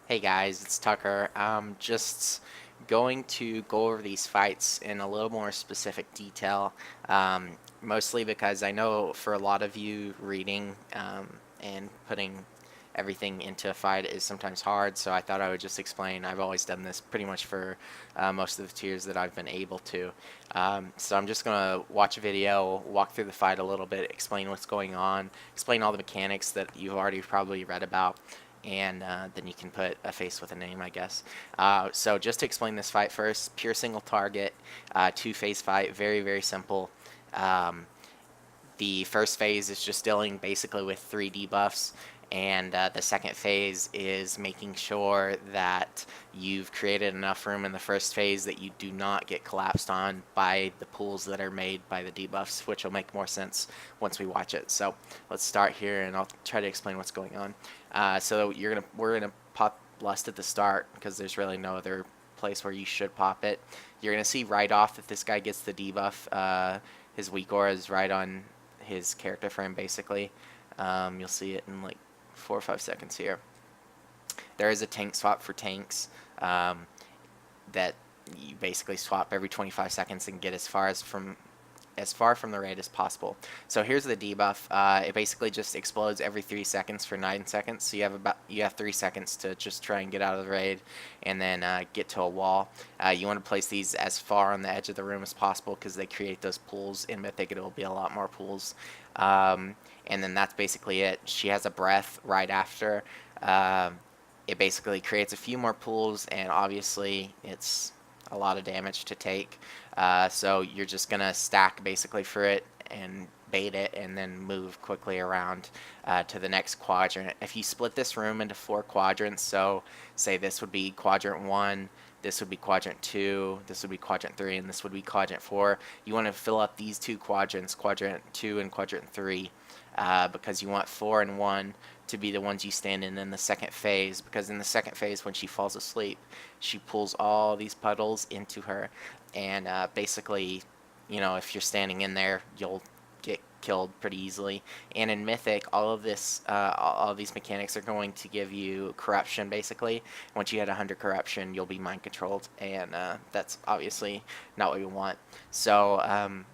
Hey guys, it's Tucker. Just going to go over these fights in a little more specific detail, mostly because I know for a lot of you reading and putting everything into a fight is sometimes hard, so I thought I would just explain. I've always done this pretty much for most of the tiers that I've been able to. So I'm just going to watch a video, walk through the fight a little bit, explain what's going on, explain all the mechanics that you've already probably read about, and then you can put a face with a name, I guess. So just to explain this fight first, pure single target, two-phase fight, very, very simple. Um, the first phase is just dealing basically with 3 debuffs, and the second phase is making sure that you've created enough room in the first phase that you do not get collapsed on by the pools that are made by the debuffs, which will make more sense once we watch it. So let's start here, and I'll try to explain what's going on. So we're gonna pop Lust at the start because there's really no other place where you should pop it. You're gonna see right off that this guy gets the debuff. His weak aura is right on his character frame basically. You'll see it in like 4 or 5 seconds here. There is a tank swap for tanks that you basically swap every 25 seconds and get as far from the raid as possible. So here's the debuff. It basically just explodes every 3 seconds for 9 seconds. So you have 3 seconds to just try and get out of the raid, and then get to a wall. You want to place these as far on the edge of the room as possible because they create those pools. In Mythic, it will be a lot more pools. And then that's basically it. She has a breath right after. It basically creates a few more pools, and obviously it's a lot of damage to take. So you're just gonna stack basically for it and bait it, and then move quickly around to the next quadrant. If you split this room into 4 quadrants, so say this would be quadrant 1, this would be quadrant 2, this would be quadrant 3, and this would be quadrant 4. You want to fill up these 2 quadrants, quadrant 2 and quadrant 3, because you want 4 and 1 to be the ones you stand in the second phase, because in the second phase when she falls asleep she pulls all these puddles into her, and basically, you know, if you're standing in there you'll get killed pretty easily. And in Mythic, all of these mechanics are going to give you corruption basically. Once you hit 100 corruption you'll be mind controlled, and that's obviously not what you want. So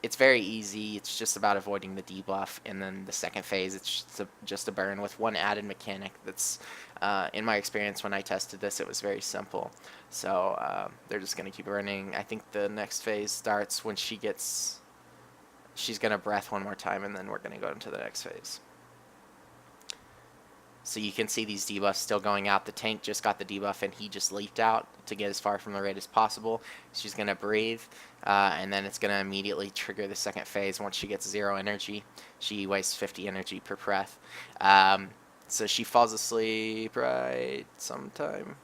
it's very easy. It's just about avoiding the debuff, and then the second phase, it's just a burn with one added mechanic. That's, in my experience when I tested this, it was very simple. So they're just gonna keep burning. I think the next phase starts when she's gonna breath one more time, and then we're gonna go into the next phase. So you can see these debuffs still going out. The tank just got the debuff and he just leaped out to get as far from the raid as possible. She's going to breathe, and then it's going to immediately trigger the second phase once she gets 0 energy. She wastes 50 energy per breath. So she falls asleep right sometime.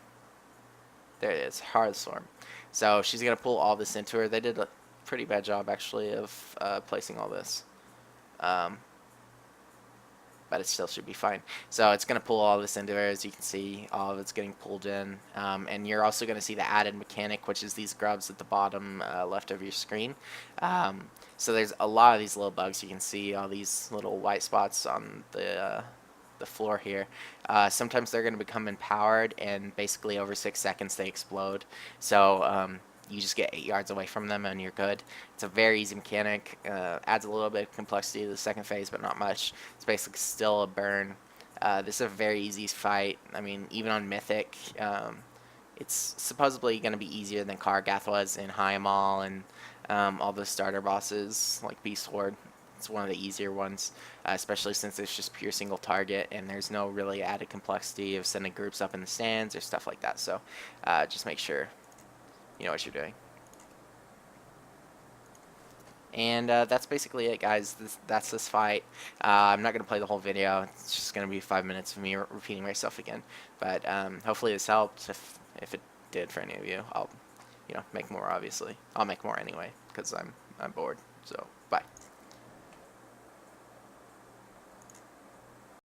There it is, Hard Storm. So she's going to pull all this into her. They did a pretty bad job actually of placing all this. But it still should be fine. So it's going to pull all this into her. As you can see, all of it's getting pulled in. And you're also going to see the added mechanic, which is these grubs at the bottom left of your screen. So there's a lot of these little bugs. You can see all these little white spots on the floor here. Sometimes they're going to become empowered, and basically over 6 seconds they explode. So you just get 8 yards away from them and you're good. It's a very easy mechanic. Adds a little bit of complexity to the second phase, but not much. It's basically still a burn. This is a very easy fight. I mean, even on Mythic, it's supposedly going to be easier than Kargath was in High Mall and all the starter bosses like Beast Ward. It's one of the easier ones, especially since it's just pure single target and there's no really added complexity of sending groups up in the stands or stuff like that. So just make sure you know what you're doing. And that's basically it, guys. That's this fight. I'm not going to play the whole video. It's just going to be 5 minutes of me repeating myself again. But hopefully this helped. If it did for any of you, I'll make more. Obviously, I'll make more anyway because I'm bored. So bye.